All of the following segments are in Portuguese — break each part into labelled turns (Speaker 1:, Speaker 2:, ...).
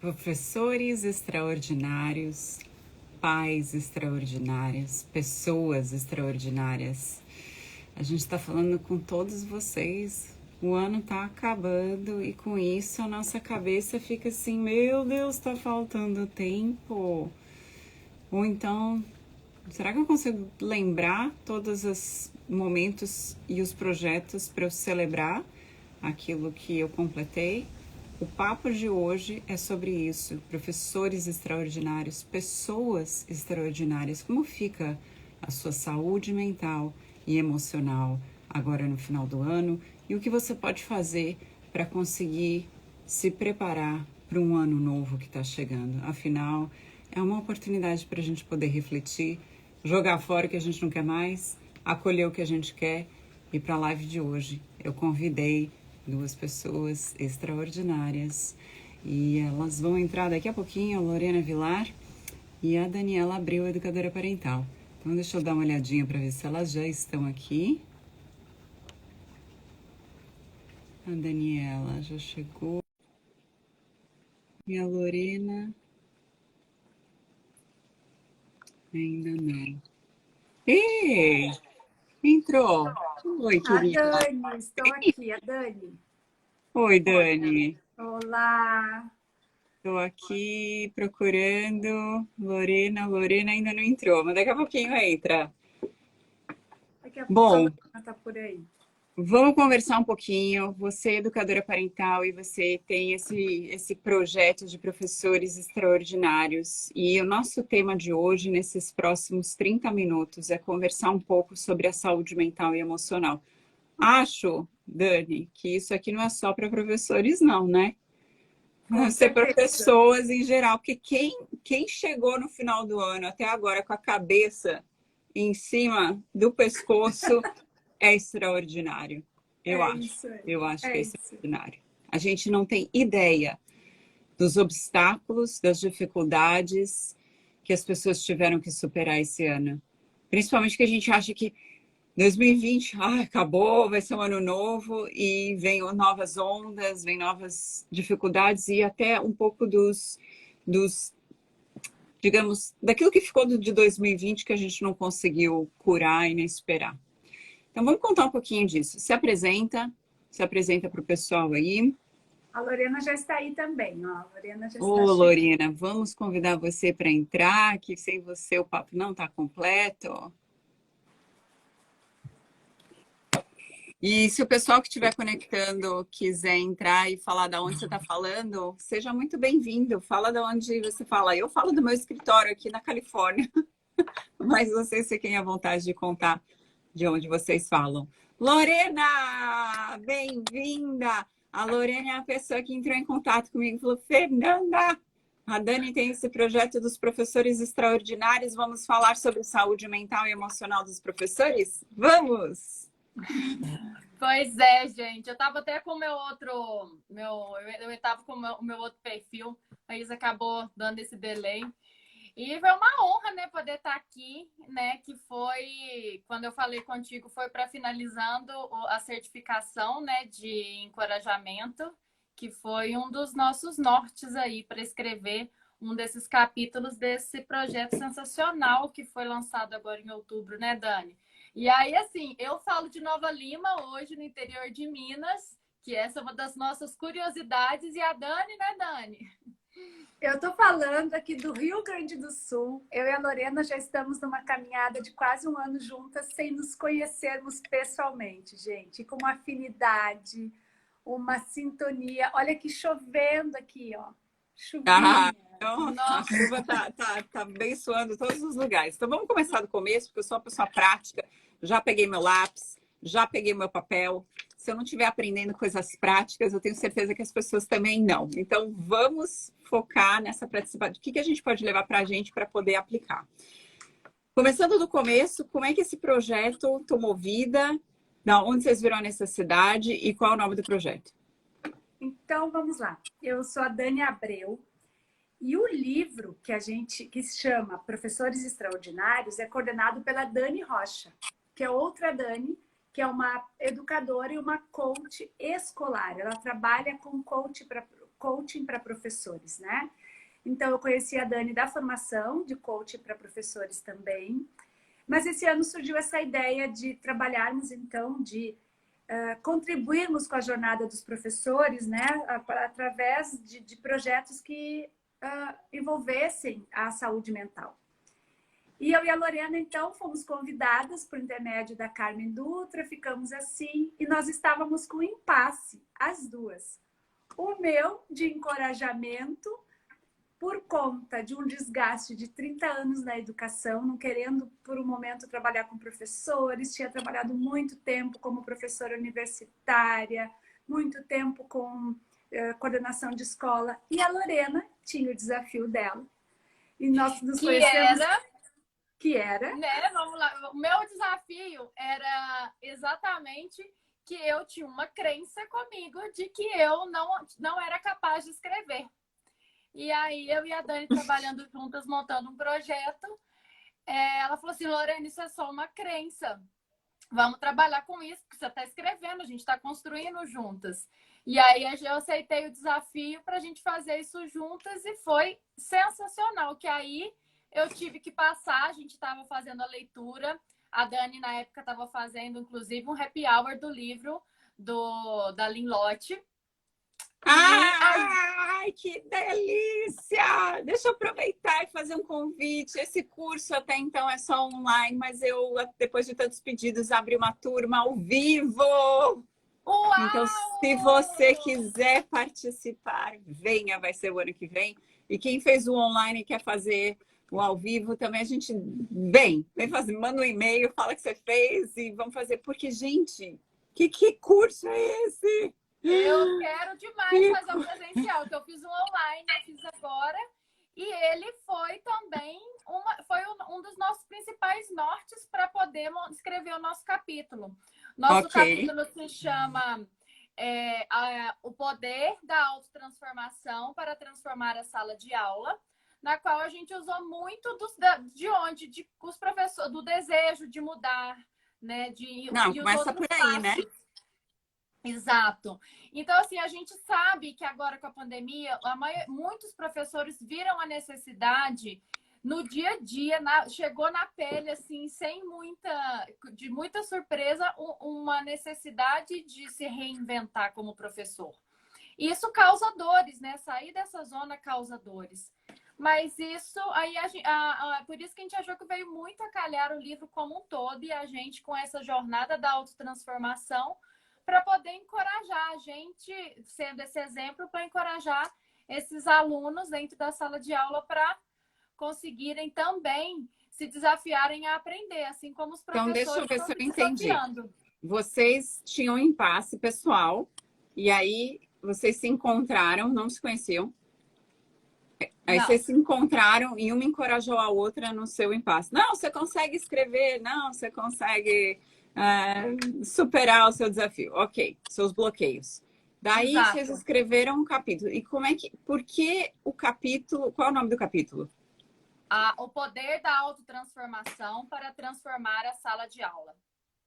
Speaker 1: Professores extraordinários, pais extraordinários, pessoas extraordinárias. A gente está falando com todos vocês. O ano está acabando e com isso a nossa cabeça fica assim, meu Deus, está faltando tempo. Ou então, será que eu consigo lembrar todos os momentos e os projetos para eu celebrar aquilo que eu completei? O papo de hoje é sobre isso. Professores extraordinários, pessoas extraordinárias. Como fica a sua saúde mental e emocional agora no final do ano? E o que você pode fazer para conseguir se preparar para um ano novo que está chegando? Afinal, é uma oportunidade para a gente poder refletir, jogar fora o que a gente não quer mais, acolher o que a gente quer. E para a live de hoje, eu convidei duas pessoas extraordinárias e elas vão entrar daqui a pouquinho, a Lorena Vilar e a Daniela Abreu, educadora parental. Então deixa eu dar uma olhadinha para ver se elas já estão aqui. A Daniela já chegou e a Lorena ainda não. Ei, entrou. Oi,
Speaker 2: A
Speaker 1: querida.
Speaker 2: Dani, estou aqui, a Dani.
Speaker 1: Oi, Dani.
Speaker 2: Olá.
Speaker 1: Estou aqui procurando Lorena. Lorena ainda não entrou, mas daqui a pouquinho entra.
Speaker 2: Daqui a pouco a
Speaker 1: Bom,
Speaker 2: Lorena está por aí.
Speaker 1: vamos conversar um pouquinho. Você é educadora parental e você tem esse projeto de professores extraordinários. E o nosso tema de hoje, nesses próximos 30 minutos, é conversar um pouco sobre a saúde mental e emocional. Acho, Dani, que isso aqui não é só para professores, não, né?
Speaker 2: Com
Speaker 1: Vai ser para
Speaker 2: certeza.
Speaker 1: pessoas em geral, porque quem chegou no final do ano até agora com a cabeça em cima do pescoço é extraordinário. Eu
Speaker 2: É
Speaker 1: acho.
Speaker 2: isso aí.
Speaker 1: Eu acho que
Speaker 2: É
Speaker 1: é
Speaker 2: isso.
Speaker 1: extraordinário. A gente não tem ideia dos obstáculos, das dificuldades que as pessoas tiveram que superar esse ano. Principalmente que a gente acha que 2020, acabou, vai ser um ano novo e vem novas ondas, vem novas dificuldades e até um pouco dos digamos, daquilo que ficou de 2020 que a gente não conseguiu curar e nem esperar. Então, vamos contar um pouquinho disso. Se apresenta para o pessoal aí.
Speaker 2: A Lorena já está aí também, ó. A Lorena já está
Speaker 1: Ô,
Speaker 2: chegando.
Speaker 1: Lorena, vamos convidar você para entrar, que sem você o papo não está completo. E se o pessoal que estiver conectando quiser entrar e falar de onde você está falando, seja muito bem-vindo. Fala de onde você fala. Eu falo do meu escritório aqui na Califórnia, mas vocês fiquem à vontade de contar de onde vocês falam. Lorena, bem-vinda! A Lorena é a pessoa que entrou em contato comigo e falou: Fernanda, a Dani tem esse projeto dos professores extraordinários. Vamos falar sobre saúde mental e emocional dos professores? Vamos!
Speaker 3: Pois é, gente. Eu tava até com o meu outro. Eu tava com o meu outro perfil, mas acabou dando esse delay. E foi uma honra, né, poder estar aqui, né? Que foi, quando eu falei contigo, foi para finalizando a certificação, né, de encorajamento, que foi um dos nossos nortes aí para escrever um desses capítulos desse projeto sensacional que foi lançado agora em outubro, né, Dani? E aí, assim, eu falo de Nova Lima, hoje no interior de Minas, que essa é uma das nossas curiosidades, e a Dani, né, Dani?
Speaker 2: Eu estou falando aqui do Rio Grande do Sul. Eu e a Lorena já estamos numa caminhada de quase um ano juntas, sem nos conhecermos pessoalmente, gente. E com uma afinidade, uma sintonia. Olha aqui chovendo aqui, ó.
Speaker 1: Ah,
Speaker 2: Chuvinha.
Speaker 1: então a
Speaker 3: Nossa,
Speaker 1: chuva tá abençoando todos os lugares. Então vamos começar do começo, porque eu sou uma pessoa prática. Já peguei meu lápis, já peguei meu papel. Se eu não estiver aprendendo coisas práticas, eu tenho certeza que as pessoas também não. Então vamos focar nessa participação. O que a gente pode levar para a gente para poder aplicar? Começando do começo, como é que esse projeto tomou vida? Não, onde vocês viram a necessidade e qual é o nome do projeto?
Speaker 2: Então, vamos lá. Eu sou a Dani Abreu. E o livro que se chama Professores Extraordinários é coordenado pela Dani Rocha, que é outra Dani, que é uma educadora e uma coach escolar. Ela trabalha com coaching para professores, né? Então, eu conheci a Dani da formação de coaching para professores também. Mas esse ano surgiu essa ideia de trabalharmos, então, de contribuirmos com a jornada dos professores, né? Através de projetos que envolvessem a saúde mental. E eu e a Lorena, então, fomos convidadas por intermédio da Carmen Dutra, ficamos assim, e nós estávamos com impasse, as duas. O meu, de encorajamento, por conta de um desgaste de 30 anos na educação, não querendo, por um momento, trabalhar com professores, tinha trabalhado muito tempo como professora universitária, muito tempo com coordenação de escola, e a Lorena tinha o desafio dela. E nós nos conhecemos... Que era?
Speaker 3: Né, vamos lá. O meu desafio era exatamente que eu tinha uma crença comigo de que eu não era capaz de escrever. E aí eu e a Dani trabalhando juntas, montando um projeto, ela falou assim, Lorena, isso é só uma crença. Vamos trabalhar com isso, porque você está escrevendo, a gente está construindo juntas. E aí eu aceitei o desafio para a gente fazer isso juntas e foi sensacional, que aí eu tive que passar, a gente estava fazendo a leitura, a Dani na época estava fazendo inclusive um happy hour do livro da Lynn Lotte.
Speaker 1: Ai, que delícia! Deixa eu aproveitar e fazer um convite. Esse curso até então é só online, mas eu, depois de tantos pedidos, abri uma turma ao vivo.
Speaker 3: Uau!
Speaker 1: Então, se você quiser participar, venha, vai ser o ano que vem. E quem fez o online e quer fazer o ao vivo também, a gente vem fazer, manda um e-mail, fala que você fez e vamos fazer. Porque, gente, que curso é esse?
Speaker 3: Eu quero demais fazer o presencial, que eu fiz um online, eu fiz agora, e ele foi também um dos nossos principais nortes para poder escrever o nosso capítulo. Nosso capítulo se chama O Poder da Autotransformação para Transformar a Sala de Aula, na qual a gente usou muito os professores, do desejo de mudar, né?
Speaker 1: Começa por aí, né?
Speaker 3: Exato. Então, assim, a gente sabe que agora com a pandemia, muitos professores viram a necessidade no dia a dia, chegou na pele, assim, de muita surpresa, uma necessidade de se reinventar como professor. E isso causa dores, né? Sair dessa zona causa dores. Mas isso, aí por isso que a gente achou que veio muito a calhar o livro como um todo e a gente com essa jornada da autotransformação para poder encorajar a gente, sendo esse exemplo, para encorajar esses alunos dentro da sala de aula para conseguirem também se desafiarem a aprender, assim como os professores
Speaker 1: estão se desafiando.
Speaker 3: Então, deixa eu ver se eu entendi.
Speaker 1: Vocês tinham um impasse pessoal e aí vocês se encontraram, não se conheciam. Aí vocês se encontraram e uma encorajou a outra no seu impasse. Não, você consegue escrever, não, você consegue superar o seu desafio. Ok, seus bloqueios. Daí vocês escreveram um capítulo. E por que o capítulo, qual é o nome do capítulo?
Speaker 3: O Poder da Autotransformação para Transformar a Sala de Aula.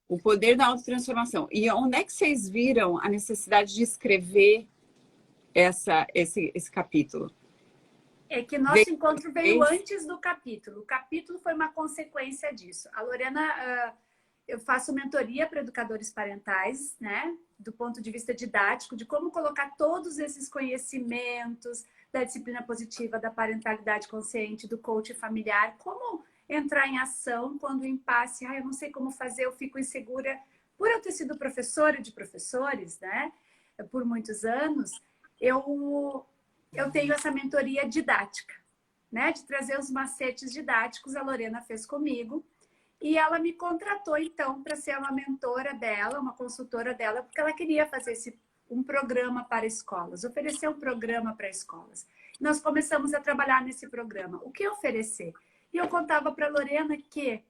Speaker 1: O Poder da Autotransformação. E onde é que vocês viram a necessidade de escrever esse capítulo?
Speaker 2: É que nosso encontro veio antes do capítulo. O capítulo foi uma consequência disso. A Lorena, eu faço mentoria para educadores parentais, né? Do ponto de vista didático, de como colocar todos esses conhecimentos da disciplina positiva, da parentalidade consciente, do coaching familiar, como entrar em ação quando o impasse, eu não sei como fazer, eu fico insegura. Por eu ter sido professora de professores, né? Por muitos anos, eu tenho essa mentoria didática, né? De trazer os macetes didáticos, a Lorena fez comigo. E ela me contratou, então, para ser uma mentora dela, uma consultora dela, porque ela queria fazer um programa para escolas, oferecer um programa para escolas. Nós começamos a trabalhar nesse programa. O que oferecer? E eu contava para a Lorena que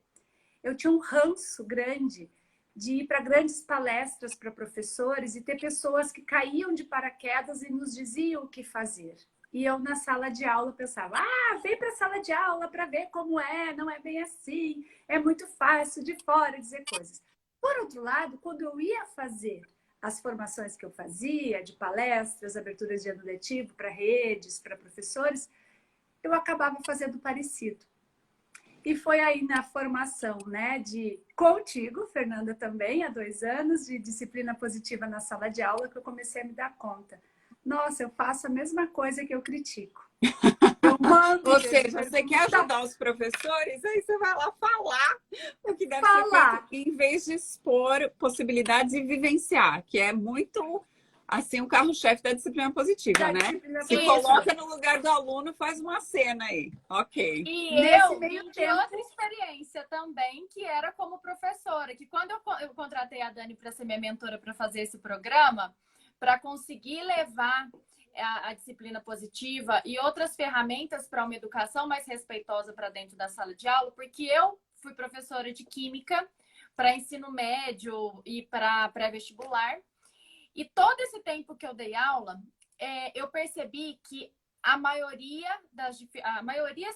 Speaker 2: eu tinha um ranço grande de ir para grandes palestras para professores e ter pessoas que caíam de paraquedas e nos diziam o que fazer. E eu, na sala de aula, pensava, vem para a sala de aula para ver como é, não é bem assim, é muito fácil de fora dizer coisas. Por outro lado, quando eu ia fazer as formações que eu fazia, de palestras, aberturas de ano letivo para redes, para professores, eu acabava fazendo parecido. E foi aí na formação, né, de contigo, Fernanda, também, há 2 anos, de disciplina positiva na sala de aula, que eu comecei a me dar conta. Nossa, eu faço a mesma coisa que eu critico. Eu mando,
Speaker 1: Ou
Speaker 2: gente,
Speaker 1: seja, você quer ajudar os professores, aí você vai lá falar o que deve ser feito, em vez de expor possibilidades e vivenciar, que é muito, assim, o carro-chefe da disciplina positiva, né? Se coloca no lugar do aluno, faz uma cena aí. Ok.
Speaker 3: E eu vim de outra experiência também, que era como professora, que quando eu contratei a Dani para ser minha mentora para fazer esse programa, para conseguir levar a disciplina positiva e outras ferramentas para uma educação mais respeitosa para dentro da sala de aula, porque eu fui professora de química para ensino médio e para pré-vestibular. E todo esse tempo que eu dei aula, eu percebi que a maioria,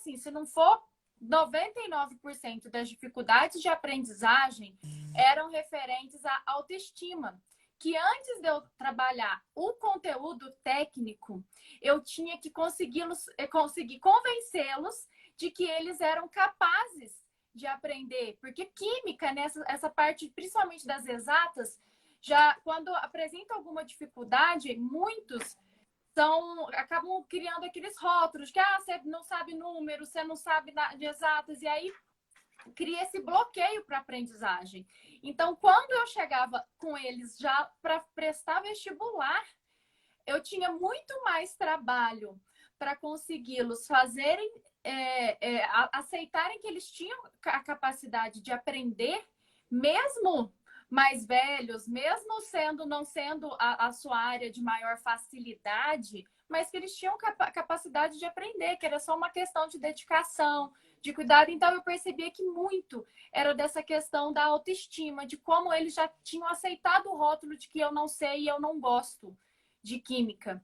Speaker 3: sim, se não for 99% das dificuldades de aprendizagem eram referentes à autoestima. Que antes de eu trabalhar o conteúdo técnico, eu tinha que conseguir convencê-los de que eles eram capazes de aprender. Porque química, essa parte, principalmente das exatas, já quando apresenta alguma dificuldade, muitos acabam criando aqueles rótulos que você não sabe número, você não sabe de exatas, e aí cria esse bloqueio para a aprendizagem. Então, quando eu chegava com eles já para prestar vestibular, eu tinha muito mais trabalho para consegui-los fazerem, aceitarem que eles tinham a capacidade de aprender, mesmo mais velhos, mesmo não sendo a sua área de maior facilidade, mas que eles tinham capacidade de aprender, que era só uma questão de dedicação, de cuidado. Então, eu percebia que muito era dessa questão da autoestima, de como eles já tinham aceitado o rótulo de que eu não sei e eu não gosto de química.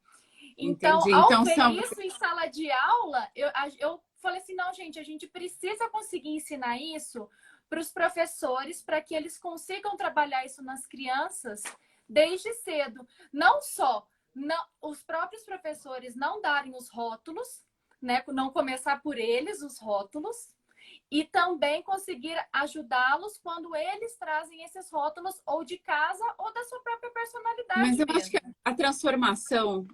Speaker 3: Então, ao ver isso em sala de aula, eu falei assim, não, gente, a gente precisa conseguir ensinar isso para os professores, para que eles consigam trabalhar isso nas crianças desde cedo. Não só os próprios professores não darem os rótulos, né? Não começar por eles os rótulos, e também conseguir ajudá-los quando eles trazem esses rótulos ou de casa ou da sua própria personalidade.
Speaker 1: Mas eu acho que a transformação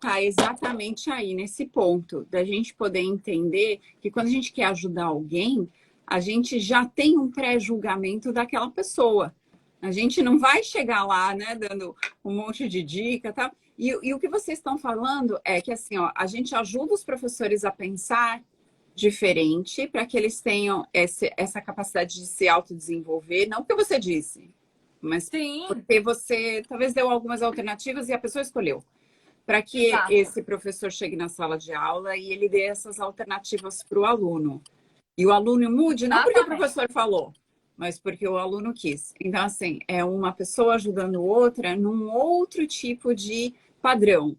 Speaker 1: tá exatamente aí, nesse ponto, da gente poder entender que quando a gente quer ajudar alguém, a gente já tem um pré-julgamento daquela pessoa. A gente não vai chegar lá, né, dando um monte de dica, tá? E o que vocês estão falando é que, assim, ó, a gente ajuda os professores a pensar diferente para que eles tenham essa capacidade de se autodesenvolver, não porque você disse, mas porque você talvez deu algumas alternativas e a pessoa escolheu. Para que esse professor chegue na sala de aula e ele dê essas alternativas para o aluno. E o aluno mude, não porque o professor falou, mas porque o aluno quis. Então, assim, é uma pessoa ajudando outra num outro tipo de padrão.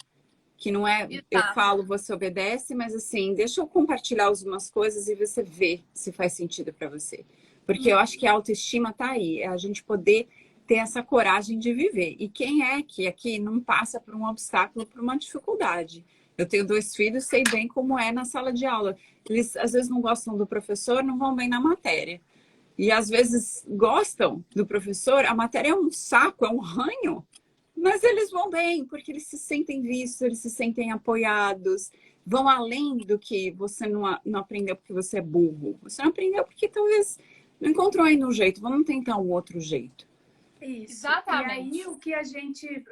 Speaker 1: Que não é, eu falo, você obedece, mas assim, deixa eu compartilhar algumas coisas e você vê se faz sentido para você. Porque eu acho que a autoestima tá aí, é a gente poder ter essa coragem de viver. E quem é que aqui não passa por um obstáculo, por uma dificuldade? Eu tenho 2 filhos, sei bem como é na sala de aula. Eles às vezes não gostam do professor, não vão bem na matéria. E às vezes gostam do professor, a matéria é um saco, é um ranho. Mas eles vão bem, porque eles se sentem vistos, eles se sentem apoiados, vão além do que você não aprendeu porque você é burro. Você não aprendeu porque talvez não encontrou ainda um jeito, vamos tentar um outro jeito.
Speaker 2: Isso. Exatamente. E aí o que a gente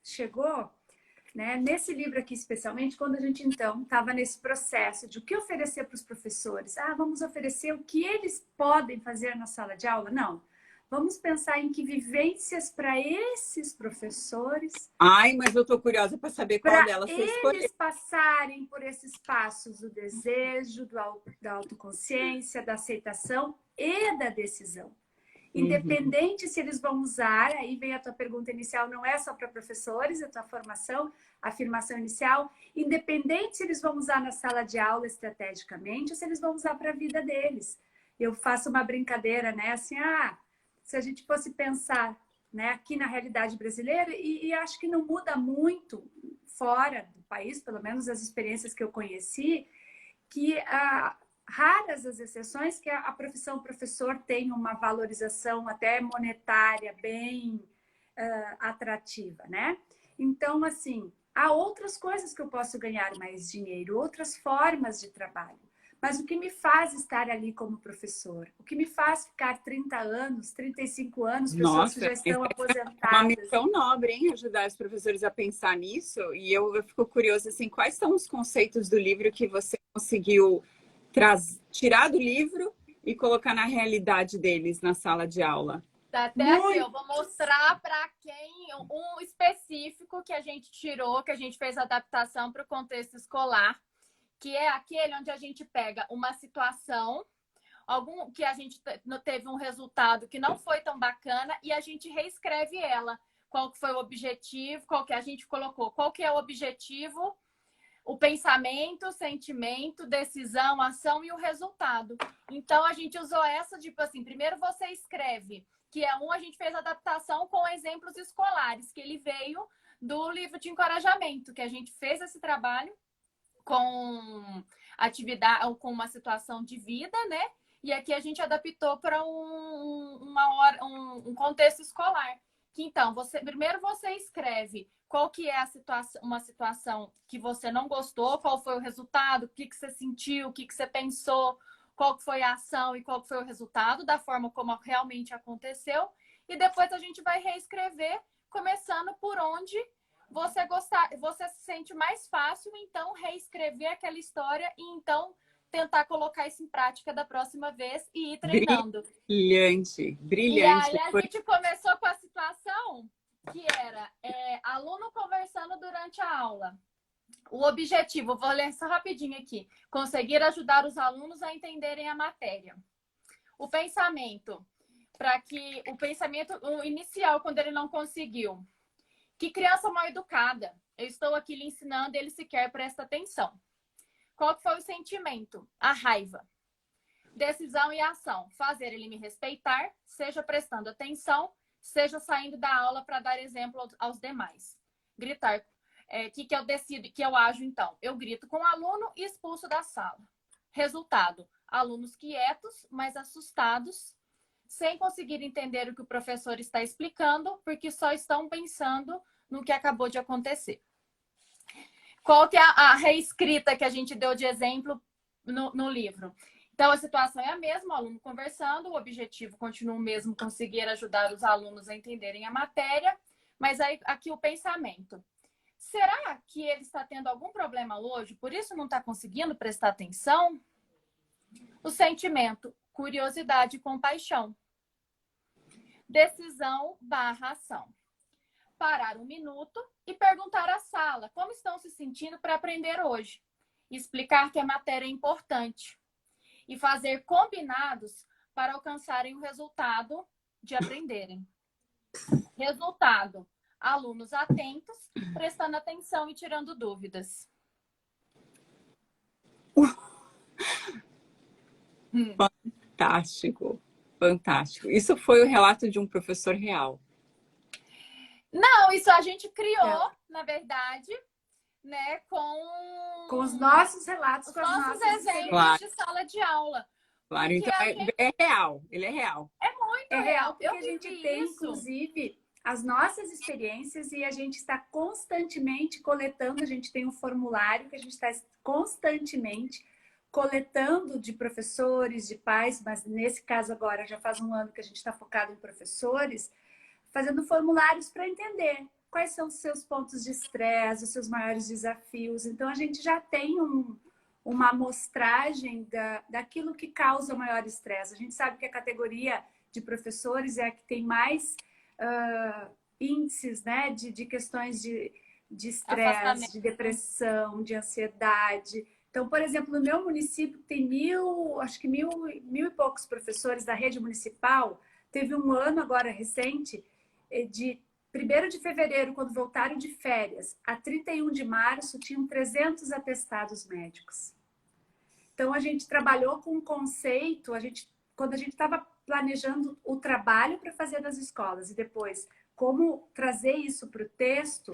Speaker 2: chegou, né, nesse livro aqui especialmente, quando a gente então estava nesse processo de o que oferecer para os professores. Vamos oferecer o que eles podem fazer na sala de aula? Não. Vamos pensar em que vivências para esses professores.
Speaker 1: Mas eu estou curiosa para saber qual delas você escolheu.
Speaker 2: Para eles passarem por esses passos do desejo, da autoconsciência, da aceitação e da decisão. Independente se eles vão usar, aí vem a tua pergunta inicial, não é só para professores, a tua formação, a afirmação inicial, independente se eles vão usar na sala de aula estrategicamente ou se eles vão usar para a vida deles. Eu faço uma brincadeira, né? Assim, se a gente fosse pensar né, aqui na realidade brasileira, e acho que não muda muito fora do país, pelo menos as experiências que eu conheci, que raras as exceções que a profissão professor tem uma valorização até monetária bem atrativa, né? Então, assim, há outras coisas que eu posso ganhar mais dinheiro, outras formas de trabalho. Mas o que me faz estar ali como professor? O que me faz ficar 30 anos, 35 anos, pessoas que
Speaker 1: Nossa,
Speaker 2: já estão
Speaker 1: uma
Speaker 2: aposentadas?
Speaker 1: missão nobre, hein? Ajudar os professores a pensar nisso. E eu fico curiosa, assim, quais são os conceitos do livro que você conseguiu tirar do livro e colocar na realidade deles na sala de aula?
Speaker 3: Tá até aqui, eu
Speaker 2: Muito.
Speaker 3: vou mostrar para quem um específico que a gente tirou, que a gente fez adaptação para o contexto escolar, que é aquele onde a gente pega uma situação, algum que a gente teve um resultado que não foi tão bacana e a gente reescreve ela. Qual que foi o objetivo, qual que a gente colocou, qual que é o objetivo, o pensamento, o sentimento, decisão, ação e o resultado. Então a gente usou essa, tipo assim, primeiro você escreve, que é a gente fez adaptação com exemplos escolares, que ele veio do livro de encorajamento, que a gente fez esse trabalho com atividade, com uma situação de vida, né? E aqui a gente adaptou para um contexto escolar. Que então, primeiro você escreve qual que é uma situação que você não gostou, qual foi o resultado, o que você sentiu, o que você pensou, qual que foi a ação e qual que foi o resultado, da forma como realmente aconteceu. E depois a gente vai reescrever, começando por onde você se sente mais fácil, então, reescrever aquela história e, então, tentar colocar isso em prática da próxima vez e ir treinando.
Speaker 1: Brilhante,
Speaker 3: E
Speaker 1: brilhante.
Speaker 3: aí a gente começou com a situação que era aluno conversando durante a aula. O objetivo, vou ler só rapidinho aqui, conseguir ajudar os alunos a entenderem a matéria. O pensamento, o pensamento inicial, quando ele não conseguiu. Que criança mal educada. Eu estou aqui lhe ensinando e ele sequer presta atenção. Qual foi o sentimento? A raiva. Decisão e ação. Fazer ele me respeitar, seja prestando atenção, seja saindo da aula para dar exemplo aos demais. Gritar. Que eu decido, que eu ajo então? Eu grito com o aluno e expulso da sala. Resultado. Alunos quietos, mas assustados, sem conseguir entender o que o professor está explicando, porque só estão pensando no que acabou de acontecer. Qual que é a reescrita que a gente deu de exemplo no livro? Então, a situação é a mesma, o aluno conversando, o objetivo continua o mesmo, conseguir ajudar os alunos a entenderem a matéria, mas aí, aqui o pensamento. Será que ele está tendo algum problema hoje, por isso não está conseguindo prestar atenção? O sentimento, curiosidade e compaixão. Decisão / ação. Parar um minuto e perguntar à sala como estão se sentindo para aprender hoje. Explicar que a matéria é importante. E fazer combinados para alcançarem o resultado de aprenderem. Resultado: alunos atentos, prestando atenção e tirando dúvidas.
Speaker 1: Fantástico, fantástico. Isso foi o relato de um professor real.
Speaker 3: Não, isso a gente criou, na verdade, né,
Speaker 2: com os nossos relatos,
Speaker 3: os
Speaker 2: com as
Speaker 3: nossos
Speaker 2: nossas
Speaker 3: exemplos
Speaker 1: Claro.
Speaker 3: de sala de aula.
Speaker 1: Claro,
Speaker 3: Porque
Speaker 1: então é real, ele é real.
Speaker 3: é muito
Speaker 2: real, porque
Speaker 3: Eu
Speaker 2: a gente
Speaker 3: vivi
Speaker 2: tem,
Speaker 3: isso.
Speaker 2: inclusive, as nossas experiências e a gente está constantemente coletando, a gente tem um formulário que a gente está constantemente coletando de professores, de pais, mas nesse caso agora já faz um ano que a gente está focado em professores, fazendo formulários para entender quais são os seus pontos de estresse, os seus maiores desafios. Então, a gente já tem uma amostragem daquilo que causa o maior estresse. A gente sabe que a categoria de professores é a que tem mais índices, né, de questões de estresse, de depressão, de ansiedade. Então, por exemplo, no meu município tem acho que mil e poucos professores da rede municipal. Teve um ano agora recente, de 1º de fevereiro, quando voltaram de férias, a 31 de março, tinham 300 atestados médicos. Então, a gente trabalhou com um conceito, quando a gente estava planejando o trabalho para fazer nas escolas e depois como trazer isso para o texto,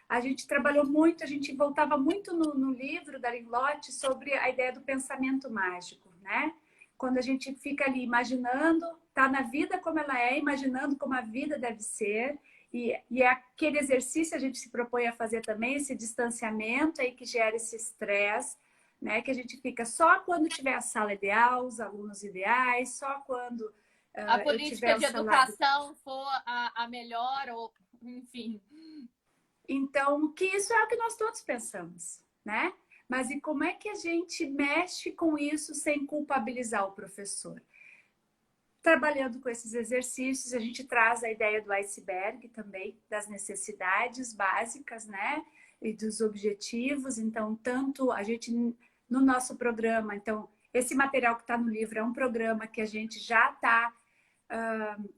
Speaker 2: a gente trabalhou muito, a gente voltava muito no livro da Linlotte sobre a ideia do pensamento mágico, né? Quando a gente fica ali imaginando, tá na vida como ela é, imaginando como a vida deve ser, e é aquele exercício a gente se propõe a fazer também, esse distanciamento aí que gera esse estresse, né? Que a gente fica só quando tiver a sala ideal, os alunos ideais, só quando
Speaker 3: a
Speaker 2: eu tiver
Speaker 3: política
Speaker 2: o
Speaker 3: de
Speaker 2: salário.
Speaker 3: educação for a melhor, ou enfim.
Speaker 2: Então, que isso é o que nós todos pensamos, né? Mas e como é que a gente mexe com isso sem culpabilizar o professor? Trabalhando com esses exercícios, a gente traz a ideia do iceberg também, das necessidades básicas, né? E dos objetivos. Então, tanto a gente, no nosso programa, então, esse material que está no livro é um programa que a gente já está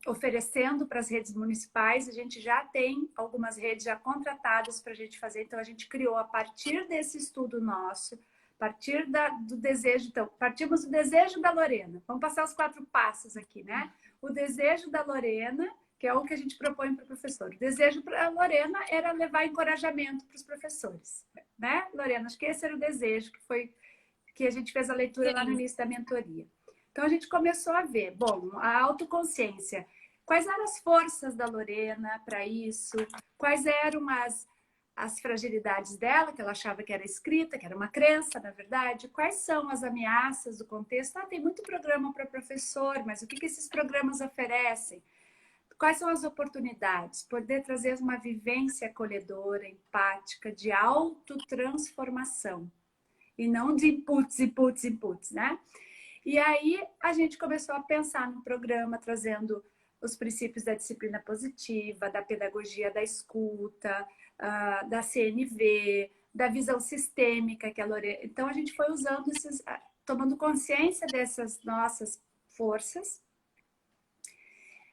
Speaker 2: oferecendo para as redes municipais. A gente já tem algumas redes já contratadas para a gente fazer. Então, a gente criou a partir desse estudo nosso, a partir do desejo. Então, partimos do desejo da Lorena. Vamos passar os 4 passos aqui, né? O desejo da Lorena, que é o que a gente propõe para o professor. O desejo para a Lorena era levar encorajamento para os professores, né, Lorena? Acho que esse era o desejo que a gente fez a leitura lá no início da mentoria. Então, a gente começou a ver, bom, a autoconsciência. Quais eram as forças da Lorena para isso? Quais eram as fragilidades dela, que ela achava que era escrita, que era uma crença, na verdade? Quais são as ameaças do contexto? Tem muito programa para professor, mas o que esses programas oferecem? Quais são as oportunidades? Poder trazer uma vivência acolhedora, empática, de autotransformação. E não de inputs, né? E aí a gente começou a pensar no programa, trazendo os princípios da disciplina positiva, da pedagogia da escuta, da CNV, da visão sistêmica que a Lorena... Então a gente foi usando tomando consciência dessas nossas forças.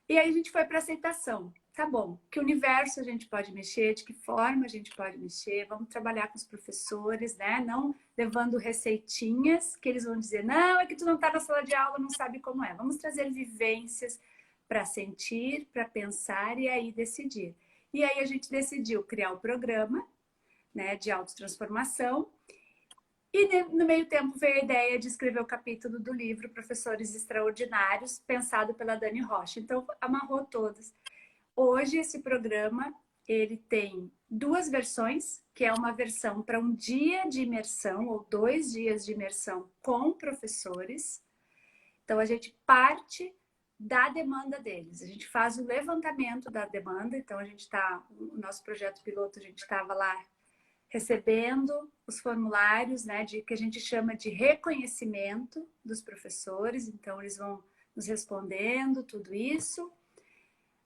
Speaker 2: E aí a gente foi para aceitação. Tá bom, que universo a gente pode mexer, de que forma a gente pode mexer, vamos trabalhar com os professores, né? Não levando receitinhas que eles vão dizer, não, é que tu não está na sala de aula, não sabe como é. Vamos trazer vivências para sentir, para pensar e aí decidir. E aí a gente decidiu criar o programa, né, de autotransformação. E no meio tempo veio a ideia de escrever o capítulo do livro Professores Extraordinários, pensado pela Dani Rocha. Então, amarrou todas. Hoje, esse programa, ele tem 2 versões, que é uma versão para um dia de imersão, ou 2 dias de imersão com professores. Então, a gente parte da demanda deles. A gente faz o levantamento da demanda. Então, o nosso projeto piloto, a gente estava lá recebendo os formulários, né, que a gente chama de reconhecimento dos professores. Então, eles vão nos respondendo tudo isso.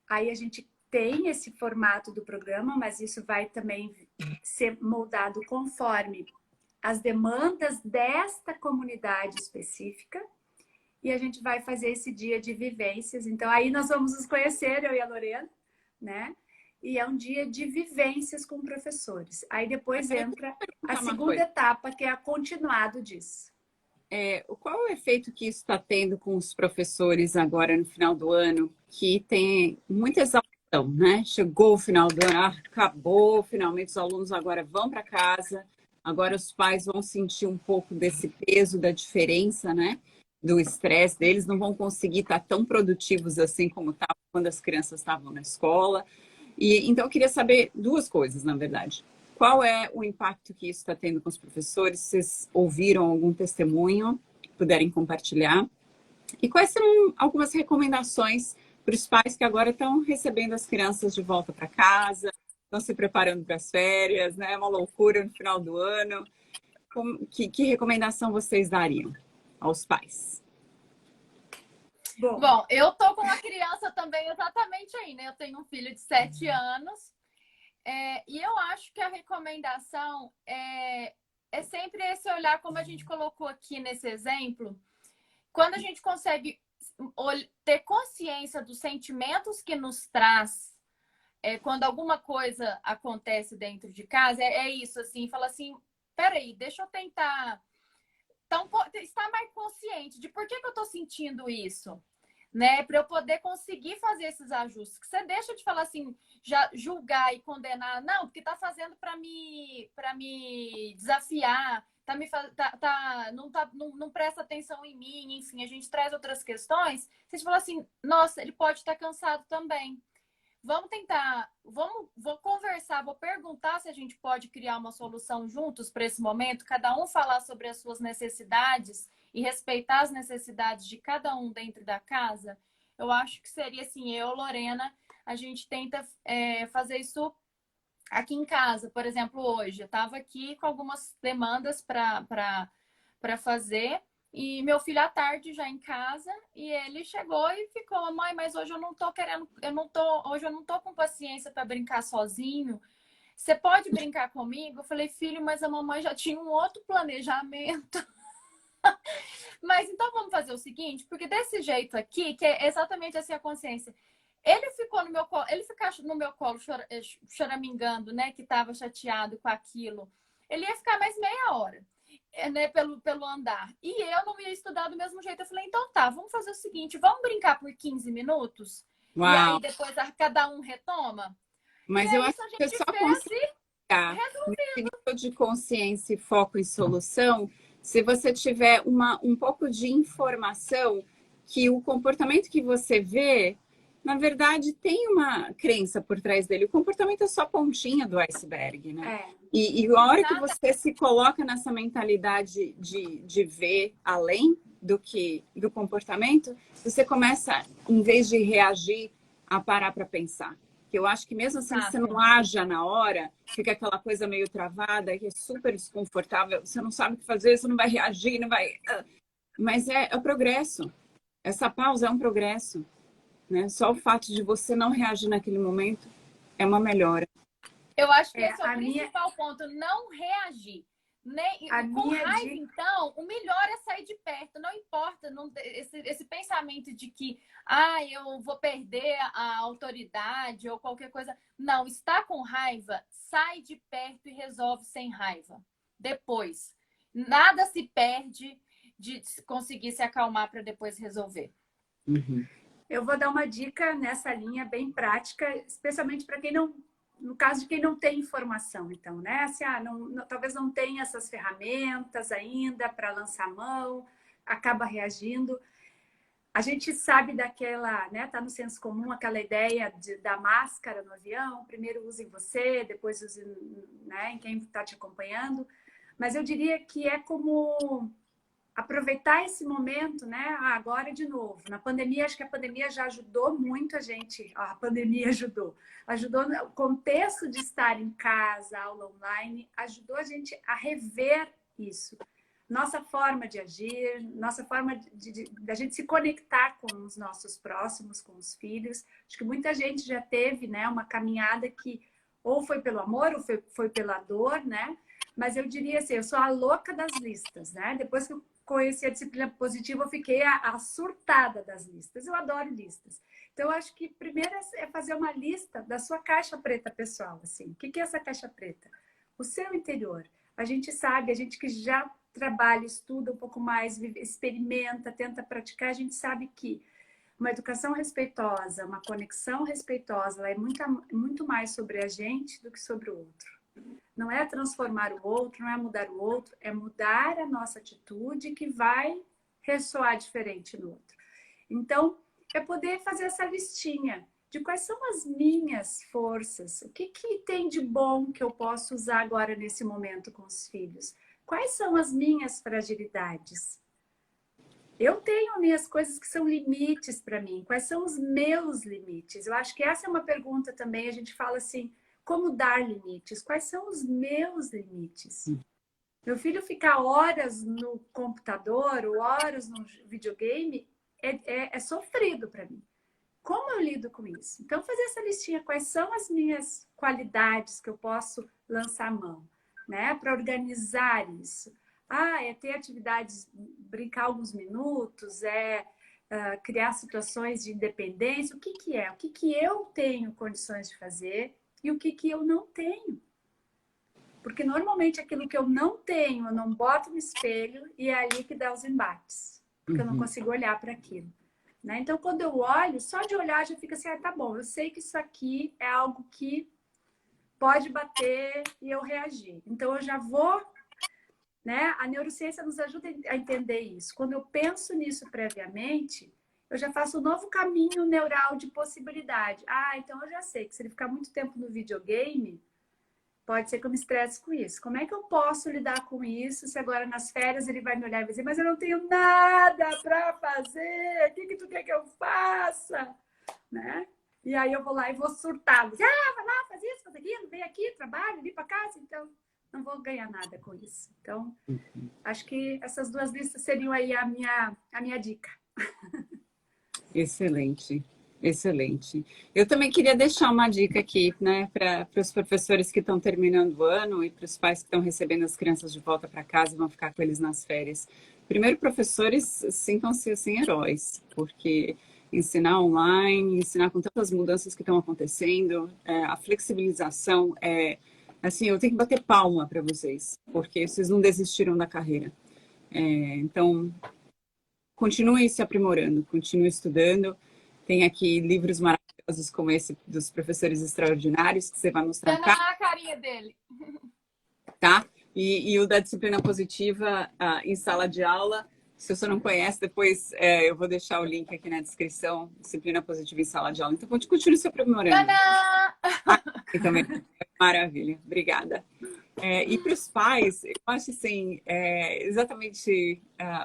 Speaker 2: Aí a gente tem esse formato do programa, mas isso vai também ser moldado conforme as demandas desta comunidade específica. E a gente vai fazer esse dia de vivências. Então, aí nós vamos nos conhecer, eu e a Lorena, né? E é um dia de vivências com professores. Aí depois entra a segunda etapa, que é a continuado disso.
Speaker 1: Qual é o efeito que isso está tendo com os professores agora no final do ano, que tem muita exaustão, né? Chegou o final do ano, acabou, finalmente os alunos agora vão para casa, agora os pais vão sentir um pouco desse peso da diferença, né? Do estresse deles, não vão conseguir estar tão produtivos assim como estavam quando as crianças estavam na escola. E então eu queria saber 2 coisas, na verdade. Qual é o impacto que isso está tendo com os professores? Vocês ouviram algum testemunho? Puderem compartilhar? E quais serão algumas recomendações para os pais que agora estão recebendo as crianças de volta para casa, estão se preparando para as férias, né? É uma loucura no final do ano. Que recomendação vocês dariam aos pais?
Speaker 3: Bom, eu tô com uma criança também exatamente aí, né? Eu tenho um filho de 7 anos. E eu acho que a recomendação é sempre esse olhar, como a gente colocou aqui nesse exemplo, quando a gente consegue ter consciência dos sentimentos que nos traz quando alguma coisa acontece dentro de casa, é isso, assim, fala assim, peraí, deixa eu tentar estar mais consciente de por que eu tô sentindo isso, né? Para eu poder conseguir fazer esses ajustes. Que você deixa de falar assim, já julgar e condenar, não, porque tá fazendo para me desafiar, não presta atenção em mim, enfim, a gente traz outras questões. Você fala assim, nossa, ele pode estar cansado também. Vamos tentar, vou conversar, vou perguntar se a gente pode criar uma solução juntos para esse momento, cada um falar sobre as suas necessidades e respeitar as necessidades de cada um dentro da casa. Eu acho que seria assim, eu, Lorena, a gente tenta fazer isso aqui em casa. Por exemplo, hoje, eu estava aqui com algumas demandas para fazer. E meu filho à tarde já em casa, e ele chegou e ficou, mãe, mas hoje eu não tô querendo, hoje eu não tô com paciência para brincar sozinho. Você pode brincar comigo? Eu falei, filho, mas a mamãe já tinha um outro planejamento. Mas então vamos fazer o seguinte, porque desse jeito aqui, que é exatamente assim a consciência. Ele ficou no meu colo, ele ficar no meu colo choramingando, né, que estava chateado com aquilo. Ele ia ficar mais meia hora. Né, pelo andar. E eu não ia estudar do mesmo jeito. Eu falei, então tá, vamos fazer o seguinte, vamos brincar por 15 minutos?
Speaker 1: Uau.
Speaker 3: E aí depois cada um retoma?
Speaker 1: Mas
Speaker 3: e
Speaker 1: eu
Speaker 3: aí
Speaker 1: acho
Speaker 3: a
Speaker 1: que é
Speaker 3: gente
Speaker 1: só
Speaker 3: fez
Speaker 1: nesse nível de consciência e foco em solução, se você tiver um pouco de informação que o comportamento que você vê, na verdade, tem uma crença por trás dele. O comportamento é só a pontinha do iceberg, né? E a hora que você se coloca nessa mentalidade de ver além do comportamento, você começa, em vez de reagir, a parar para pensar. Que eu acho que mesmo assim, se você não haja na hora, fica aquela coisa meio travada, que é super desconfortável, você não sabe o que fazer, você não vai reagir, não vai... Mas é o progresso. Essa pausa é um progresso. Né? Só o fato de você não reagir naquele momento é uma melhora.
Speaker 3: Eu acho que esse é o principal ponto, não reagir. Né? Com raiva, então, o melhor é sair de perto. Não importa esse pensamento de que eu vou perder a autoridade ou qualquer coisa. Não, está com raiva, sai de perto e resolve sem raiva. Depois, nada se perde de conseguir se acalmar para depois resolver.
Speaker 1: Uhum.
Speaker 2: Eu vou dar uma dica nessa linha bem prática, especialmente para quem não, no caso de quem não tem informação, então, né? Assim, talvez não tenha essas ferramentas ainda para lançar mão, acaba reagindo. A gente sabe daquela, né? Tá no senso comum aquela ideia da máscara no avião. Primeiro use em você, depois use, né, em quem está te acompanhando. Mas eu diria que é como aproveitar esse momento, né? Agora de novo. Na pandemia, acho que a pandemia já ajudou muito a gente. A pandemia ajudou o contexto de estar em casa, aula online, ajudou a gente a rever isso. Nossa forma de agir, nossa forma da gente se conectar com os nossos próximos, com os filhos. Acho que muita gente já teve, né, uma caminhada que ou foi pelo amor ou foi pela dor, né? Mas eu diria assim, eu sou a louca das listas, né? Depois que eu conheci a disciplina positiva, eu fiquei a surtada das listas. Eu adoro listas. Então, eu acho que primeiro é fazer uma lista da sua caixa preta pessoal. Assim. O que é essa caixa preta? O seu interior. A gente sabe, a gente que já trabalha, estuda um pouco mais, experimenta, tenta praticar, a gente sabe que uma educação respeitosa, uma conexão respeitosa, ela é muito mais sobre a gente do que sobre o outro. Não é transformar o outro, não é mudar o outro, é mudar a nossa atitude que vai ressoar diferente no outro. Então, é poder fazer essa listinha de quais são as minhas forças, o que tem de bom que eu posso usar agora nesse momento com os filhos, quais são as minhas fragilidades. Eu tenho minhas coisas que são limites para mim, quais são os meus limites? Eu acho que essa é uma pergunta também, a gente fala assim, como dar limites? Quais são os meus limites? Meu filho ficar horas no computador ou horas no videogame é sofrido para mim. Como eu lido com isso? Então, fazer essa listinha, quais são as minhas qualidades que eu posso lançar mão, né? Para organizar isso. É ter atividades, brincar alguns minutos, criar situações de independência. O que é? O que eu tenho condições de fazer e o que eu não tenho? Porque normalmente aquilo que eu não tenho, eu não boto no espelho e é ali que dá os embates. Porque eu não consigo olhar para aquilo. né? Então, quando eu olho, só de olhar já fica assim, tá bom, eu sei que isso aqui é algo que pode bater e eu reagir. Então, eu já vou, né? A neurociência nos ajuda a entender isso. Quando eu penso nisso previamente, eu já faço um novo caminho neural de possibilidade. Então eu já sei que se ele ficar muito tempo no videogame, pode ser que eu me estresse com isso. Como é que eu posso lidar com isso se agora nas férias ele vai me olhar e vai dizer, mas eu não tenho nada para fazer, o que tu quer que eu faça? Né? E aí eu vou lá e vou surtar. Vai lá, faz isso, faz aquilo, vem aqui, trabalha, limpa a casa. Então, não vou ganhar nada com isso. Então, acho que essas duas listas seriam aí a minha dica.
Speaker 1: Excelente, excelente. Eu também queria deixar uma dica aqui, né, para os professores que estão terminando o ano e para os pais que estão recebendo as crianças de volta para casa e vão ficar com eles nas férias. Primeiro, professores, sintam-se assim heróis, porque ensinar online, ensinar com tantas mudanças que estão acontecendo, a flexibilização assim, eu tenho que bater palma para vocês, porque vocês não desistiram da carreira. Então, continue se aprimorando, continue estudando. Tem aqui livros maravilhosos como esse dos professores extraordinários que você vai mostrar
Speaker 3: Tá na carinha dele.
Speaker 1: tá? E o da disciplina positiva em sala de aula. Se você não conhece, depois eu vou deixar o link aqui na descrição. Disciplina positiva em sala de aula. Então, continue se aprimorando. E também. Maravilha. Obrigada. E para os pais, eu acho assim, exatamente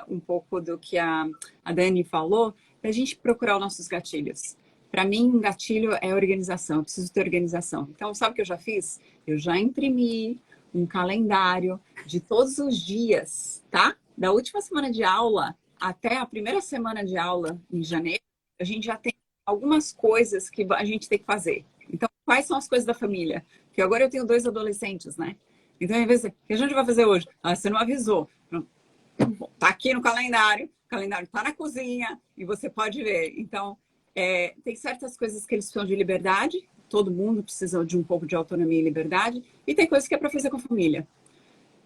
Speaker 1: um pouco do que a Dani falou, da gente procurar os nossos gatilhos. Para mim, um gatilho é organização, eu preciso ter organização. Então, sabe o que eu já fiz? Eu já imprimi um calendário de todos os dias, tá? Da última semana de aula até a primeira semana de aula, em janeiro, a gente já tem algumas coisas que a gente tem que fazer. Então, quais são as coisas da família? Porque agora eu tenho 2 adolescentes, né? Então, às vezes, o que a gente vai fazer hoje? Você não avisou. Bom, tá aqui no calendário, o calendário tá na cozinha e você pode ver. Então, tem certas coisas que eles precisam de liberdade, todo mundo precisa de um pouco de autonomia e liberdade, e tem coisas que é para fazer com a família.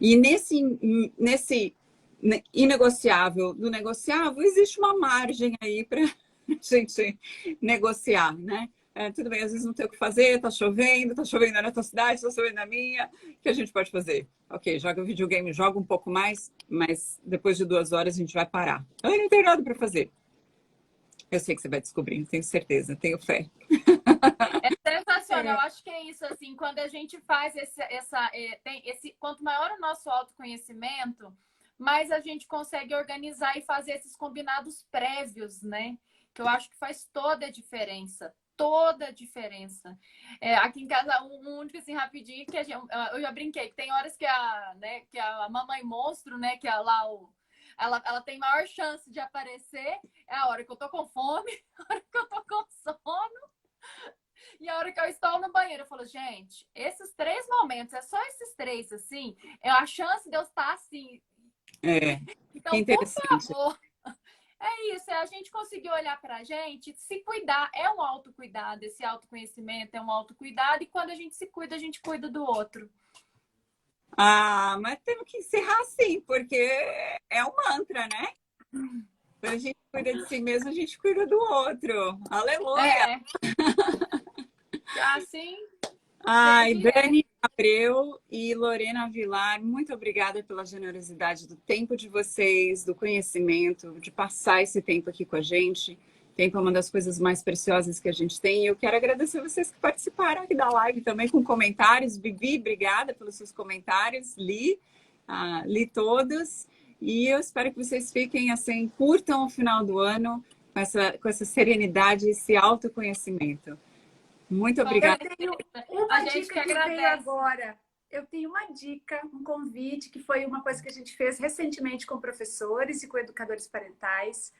Speaker 1: E nesse inegociável do negociável, existe uma margem aí para a gente negociar, né? Tudo bem, às vezes não tem o que fazer, tá chovendo na tua cidade, tá chovendo na minha, o que a gente pode fazer? Ok, joga o videogame, joga um pouco mais, mas depois de 2 horas a gente vai parar. Eu não tenho nada para fazer. Eu sei que você vai descobrir, tenho certeza, tenho fé.
Speaker 3: É sensacional, eu acho que é isso, assim, quando a gente faz quanto maior o nosso autoconhecimento, mais a gente consegue organizar e fazer esses combinados prévios, né? Que eu acho que faz toda a diferença. Toda a diferença. Aqui em casa, um único assim, rapidinho, que eu já brinquei, que tem horas que a mamãe monstro, né? Que ela tem maior chance de aparecer, é a hora que eu tô com fome, a hora que eu tô com sono. E a hora que eu estou no banheiro, eu falo, gente, esses 3 momentos, é só esses 3, assim, é a chance de eu estar assim. Então, por favor, é isso, é a gente conseguir olhar pra gente, se cuidar, é um autocuidado, esse autoconhecimento é um autocuidado, e quando a gente se cuida do outro.
Speaker 1: Mas temos que encerrar assim, porque é um mantra, né? Quando a gente cuida de si mesmo, a gente cuida do outro. Aleluia!
Speaker 3: Assim.
Speaker 1: Dani Abreu e Lorena Vilar, muito obrigada pela generosidade do tempo de vocês, do conhecimento, de passar esse tempo aqui com a gente. Tempo é uma das coisas mais preciosas que a gente tem. E eu quero agradecer vocês que participaram aqui da live também com comentários. Bibi, obrigada pelos seus comentários. Li todos. E eu espero que vocês fiquem assim, curtam o final do ano com essa serenidade e esse autoconhecimento. Muito obrigada.
Speaker 2: Eu tenho uma dica que veio agora. Eu tenho uma dica, um convite, que foi uma coisa que a gente fez recentemente com professores e com educadores parentais,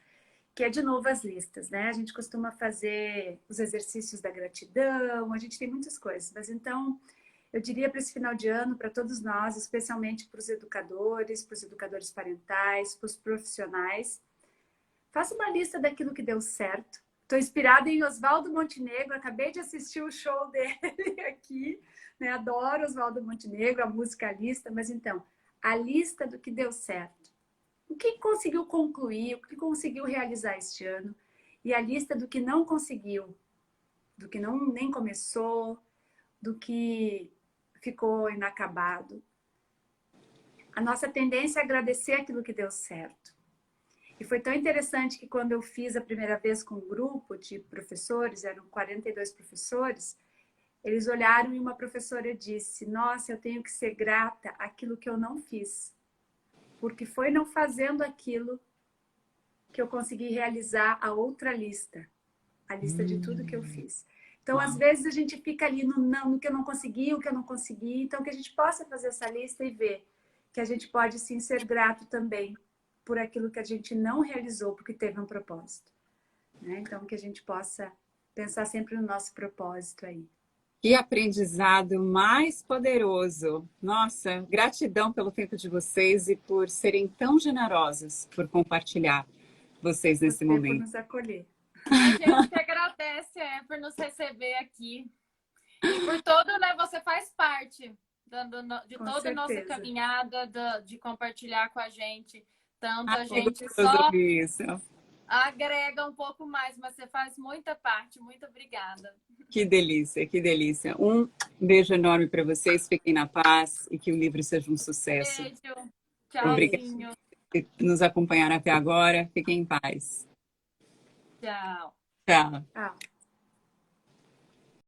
Speaker 2: que é de novo as listas, né? A gente costuma fazer os exercícios da gratidão, a gente tem muitas coisas, mas então eu diria para esse final de ano, para todos nós, especialmente para os educadores parentais, para os profissionais, faça uma lista daquilo que deu certo. Estou inspirada em Oswaldo Montenegro, acabei de assistir o show dele aqui, né? Adoro Oswaldo Montenegro, a música, a lista, mas então, a lista do que deu certo. O que conseguiu concluir, o que conseguiu realizar este ano. e a lista do que não conseguiu, do que não nem começou, do que ficou inacabado. A nossa tendência é agradecer aquilo que deu certo. E foi tão interessante que quando eu fiz a primeira vez com um grupo de professores, eram 42 professores, eles olharam e uma professora disse: nossa, eu tenho que ser grata àquilo que eu não fiz. Porque foi não fazendo aquilo que eu consegui realizar a outra lista. A lista de tudo que eu fiz. Então, às vezes, a gente fica ali no não, no que eu não consegui, o que eu não consegui. Então, que a gente possa fazer essa lista e ver que a gente pode, sim, ser grato também por aquilo que a gente não realizou, porque teve um propósito. Né? Então, que a gente possa pensar sempre no nosso propósito aí.
Speaker 1: Que aprendizado mais poderoso. Nossa, gratidão pelo tempo de vocês e por serem tão generosos por compartilhar vocês nesse
Speaker 2: Você por
Speaker 1: momento.
Speaker 2: nos acolher.
Speaker 3: A gente que agradece por nos receber aqui. E por todo, né? Você faz parte de
Speaker 2: Com
Speaker 3: toda a nossa
Speaker 2: certeza.
Speaker 3: caminhada, de compartilhar com a gente. Tanto a
Speaker 1: Ai,
Speaker 3: gente
Speaker 1: gostoso
Speaker 3: só
Speaker 1: ouvir isso.
Speaker 3: agrega um pouco mais, mas você faz muita parte. Muito obrigada.
Speaker 1: Que delícia, que delícia. Um beijo enorme para vocês, fiquem na paz e que o livro seja um sucesso.
Speaker 3: Beijo.
Speaker 1: Obrigada
Speaker 3: Tchauzinho.
Speaker 1: por nos acompanhar até agora. Fiquem em paz.
Speaker 3: Tchau.
Speaker 1: Tchau.
Speaker 2: Tchau.